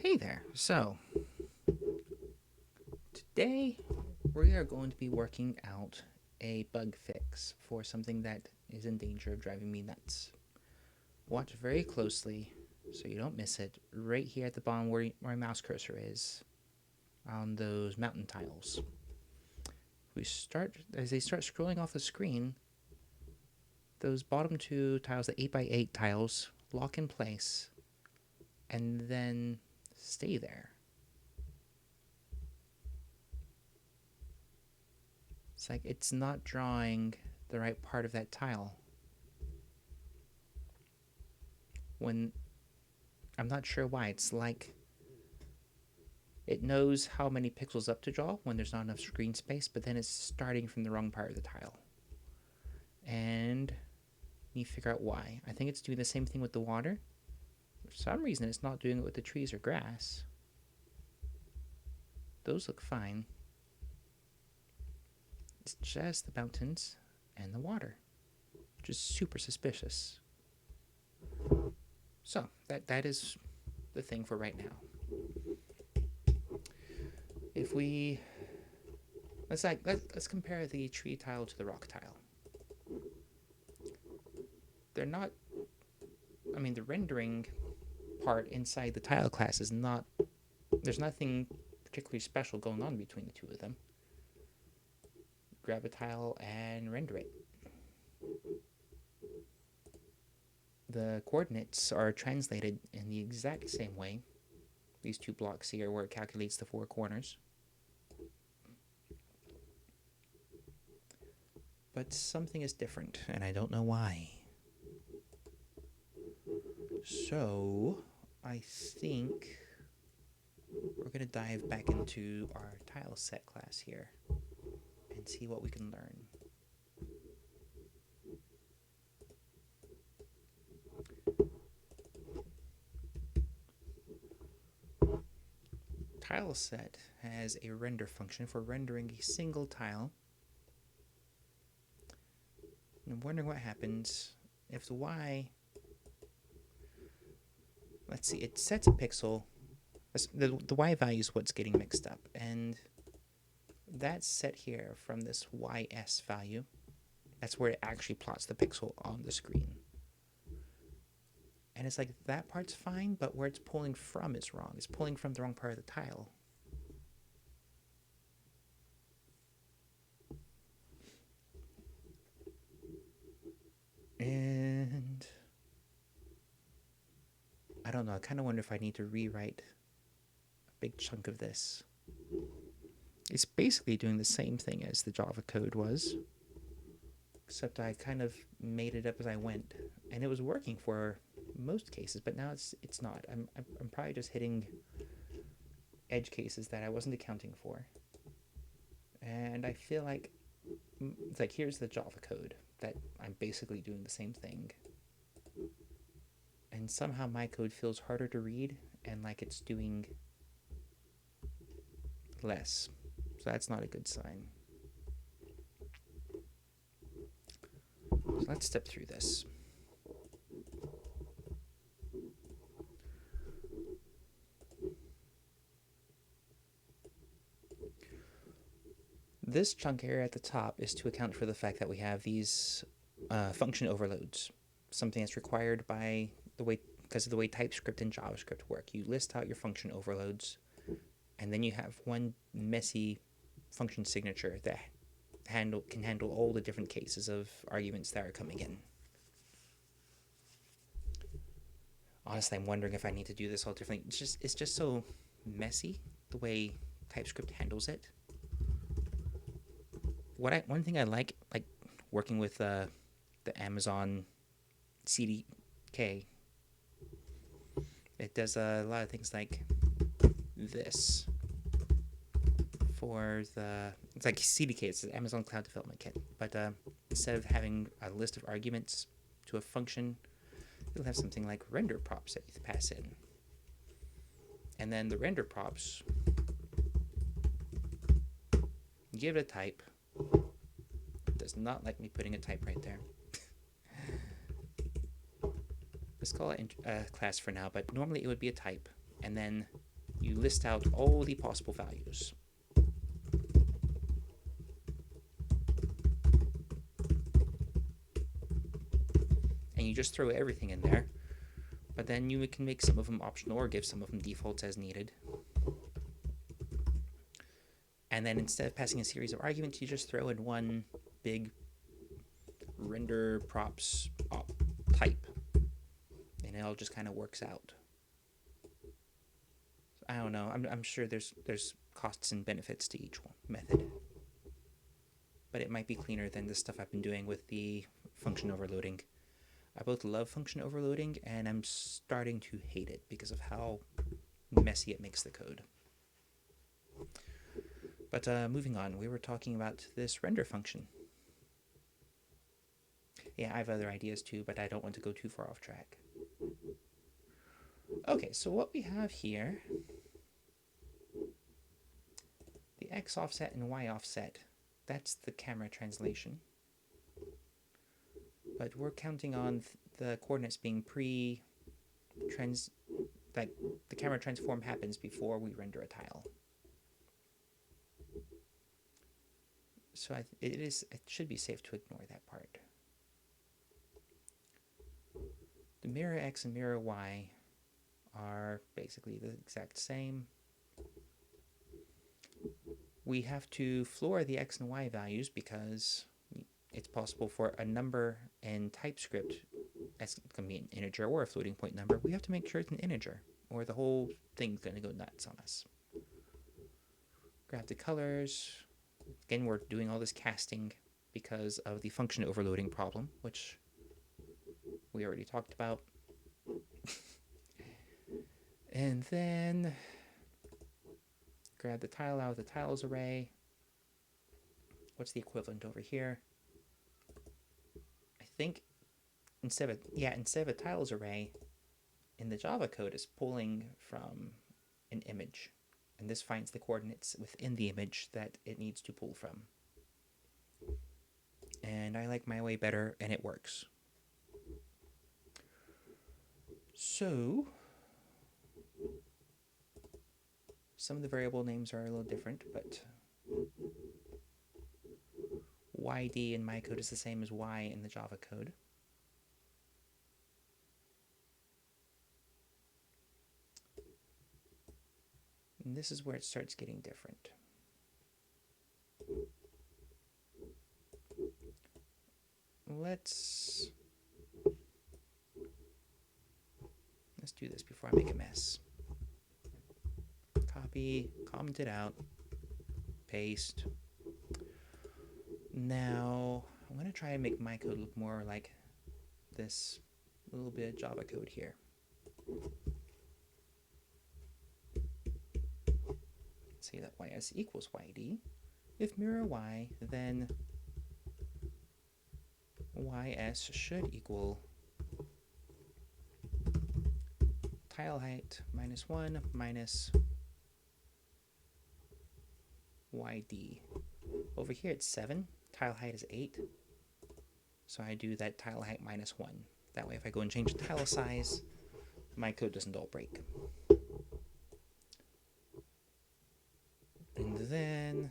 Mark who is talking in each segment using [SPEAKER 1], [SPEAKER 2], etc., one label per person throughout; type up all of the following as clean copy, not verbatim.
[SPEAKER 1] Hey there. So, today we are going to be working out a bug fix for something that is in danger of driving me nuts. Watch very closely so you don't miss it, right here at the bottom where my mouse cursor is on those mountain tiles. As they start scrolling off the screen, those bottom two tiles, the 8x8 tiles, lock in place and then stay there. It's like it's not drawing the right part of that tile. When I'm not sure why, it's like it knows how many pixels up to draw when there's not enough screen space, but then it's starting from the wrong part of the tile. And you figure out why. I think it's doing the same thing with the water. For some reason, it's not doing it with the trees or grass. Those look fine. It's just the mountains and the water, which is super suspicious. So that is the thing for right now. If we let's compare the tree tile to the rock tile. They're not. I mean, the rendering part inside the tile class is not. There's nothing particularly special going on between the two of them. Grab a tile and render it. The coordinates are translated in the exact same way. These two blocks here where it calculates the four corners. But something is different, and I don't know why. So, I think we're going to dive back into our tile set class here and see what we can learn. Tile set has a render function for rendering a single tile. And I'm wondering what happens if the Y, let's see, it sets a pixel. The Y value is what's getting mixed up, and that's set here from this YS value. That's where it actually plots the pixel on the screen. And it's like that part's fine, but where it's pulling from is wrong. It's pulling from the wrong part of the tile. And I don't know, I kind of wonder if I need to rewrite a big chunk of this. It's basically doing the same thing as the Java code was, except I kind of made it up as I went, and it was working for most cases, but now it's not. I'm probably just hitting edge cases that I wasn't accounting for, and I feel like it's like here's the Java code that I'm basically doing the same thing, and somehow my code feels harder to read and like it's doing less. So that's not a good sign. So let's step through this. This chunk area at the top is to account for the fact that we have these function overloads, something that's required by the way because of the way TypeScript and JavaScript work. You list out your function overloads, and then you have one messy function signature that can handle all the different cases of arguments that are coming in. Honestly, I'm wondering if I need to do this all differently. It's just so messy the way TypeScript handles it. One thing I like working with the Amazon CDK, it does a lot of things like this for it's like CDK, it's the Amazon Cloud Development Kit, but instead of having a list of arguments to a function, you'll have something like render props that you pass in. And then the render props, you give it a type. It does not like me putting a type right there. Let's call it a class for now, but normally it would be a type. And then you list out all the possible values. And you just throw everything in there, but then you can make some of them optional or give some of them defaults as needed. And then instead of passing a series of arguments, you just throw in one big render props op type, and it all just kind of works out. I don't know. I'm sure there's costs and benefits to each method, but it might be cleaner than the stuff I've been doing with the function overloading. I both love function overloading, and I'm starting to hate it because of how messy it makes the code. But moving on, we were talking about this render function. Yeah, I have other ideas too, but I don't want to go too far off track. Okay, so what we have here, the x offset and y offset, that's the camera translation. But we're counting on the coordinates being like the camera transform happens before we render a tile. So it should be safe to ignore that part. The mirror x and mirror y are basically the exact same. We have to floor the x and y values because it's possible for a number in TypeScript, that's going to be an integer or a floating point number, we have to make sure it's an integer, or the whole thing's going to go nuts on us. Grab the colors. Again, we're doing all this casting because of the function overloading problem, which we already talked about. And then grab the tile out of the tiles array. What's the equivalent over here? I think instead of a tiles array, in the Java code is pulling from an image, and this finds the coordinates within the image that it needs to pull from. And I like my way better, and it works. So some of the variable names are a little different, but yd in my code is the same as y in the Java code. And this is where it starts getting different. Let's do this before I make a mess. Copy, comment it out, paste. Now, I'm going to try and make my code look more like this little bit of Java code here. Say that ys equals yd. If mirror y, then ys should equal tile height minus 1 minus yd. Over here it's 7, tile height is 8, so I do that tile height minus 1. That way if I go and change the tile size, my code doesn't all break. And then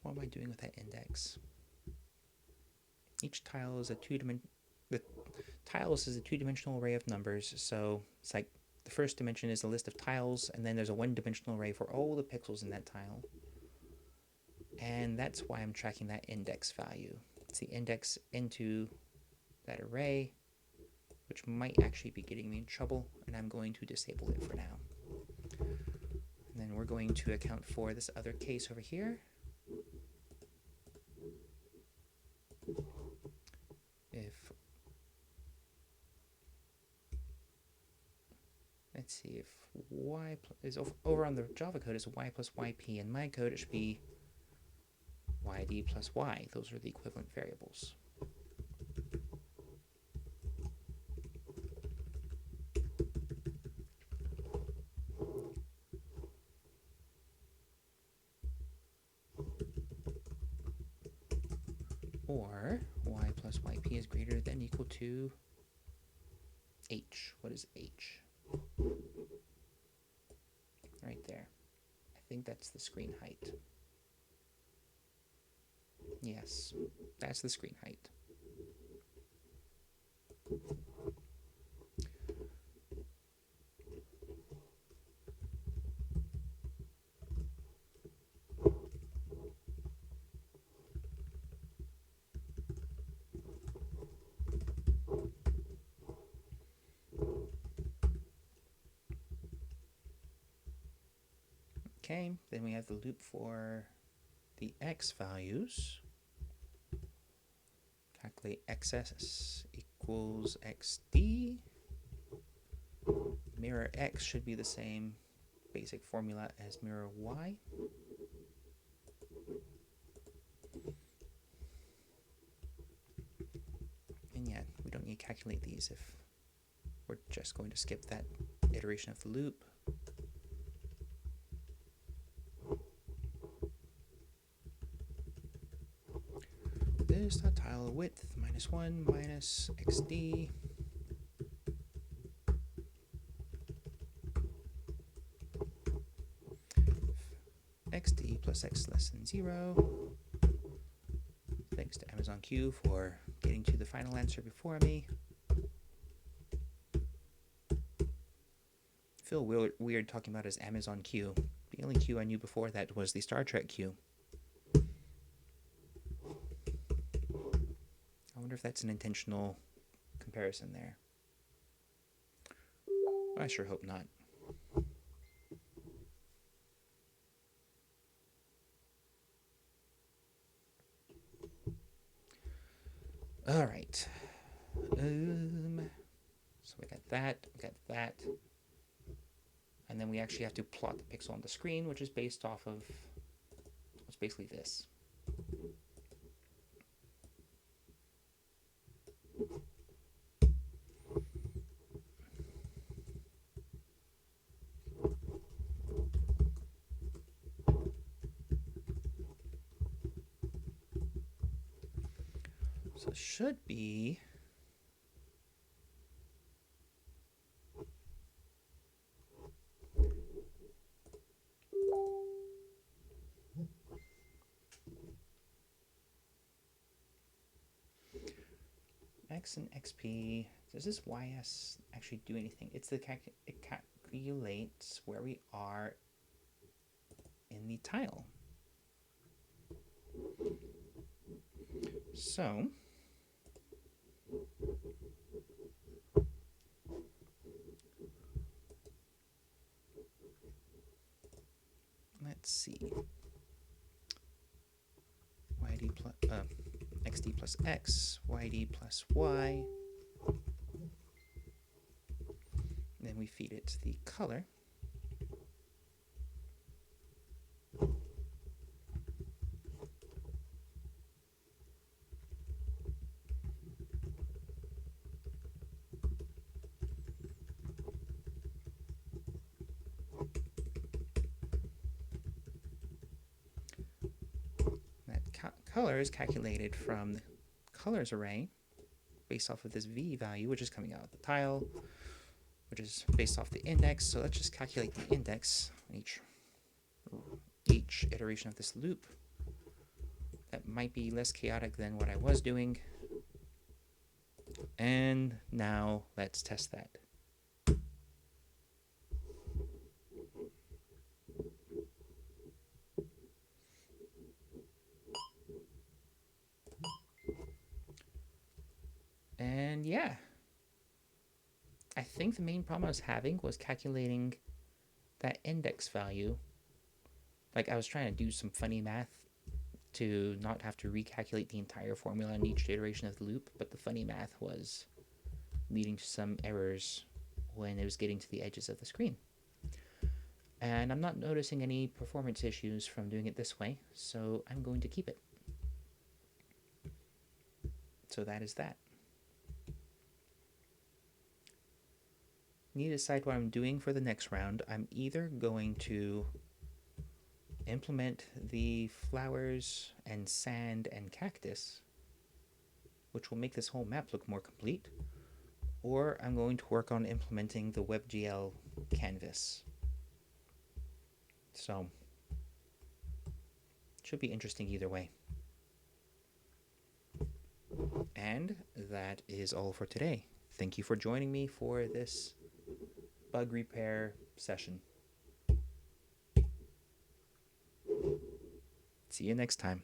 [SPEAKER 1] what am I doing with that index? Each tile is a tiles is a two-dimensional array of numbers, so it's like the first dimension is a list of tiles, and then there's a one-dimensional array for all the pixels in that tile. And that's why I'm tracking that index value. It's the index into that array, which might actually be getting me in trouble, and I'm going to disable it for now. And then we're going to account for this other case over here. If, let's see, if y is over on the Java code is y plus yp, in my code it should be yd plus y. Those are the equivalent variables. Or y plus yp is greater than or equal to h. What is h? Right there. I think that's the screen height. Yes, that's the screen height. Okay, then we have the loop for the x values. Calculate xs equals xd. Mirror x should be the same basic formula as mirror y. And yeah, we don't need to calculate these if we're just going to skip that iteration of the loop. This tile width minus 1 minus xd. Xd plus x less than 0. Thanks to Amazon Q for getting to the final answer before me. I feel weird talking about as Amazon Q. The only Q I knew before that was the Star Trek Q. I wonder if that's an intentional comparison there. I sure hope not. All right. So we got that, and then we actually have to plot the pixel on the screen, which is based off of, it's basically this. So it should be x and xp. Does this ys actually do anything? It's the it calculates where we are in the tile. So let's see. yd plus xd plus x, yd plus y. Then we feed it the color. Color is calculated from the colors array based off of this v value, which is coming out of the tile, which is based off the index. So let's just calculate the index on each iteration of this loop. That might be less chaotic than what I was doing. And now let's test that. And yeah, I think the main problem I was having was calculating that index value. Like I was trying to do some funny math to not have to recalculate the entire formula in each iteration of the loop, but the funny math was leading to some errors when it was getting to the edges of the screen. And I'm not noticing any performance issues from doing it this way, so I'm going to keep it. So that is that. Need to decide what I'm doing for the next round. I'm either going to implement the flowers and sand and cactus, which will make this whole map look more complete, or I'm going to work on implementing the WebGL canvas. So, it should be interesting either way. And that is all for today. Thank you for joining me for this bug repair session. See you next time.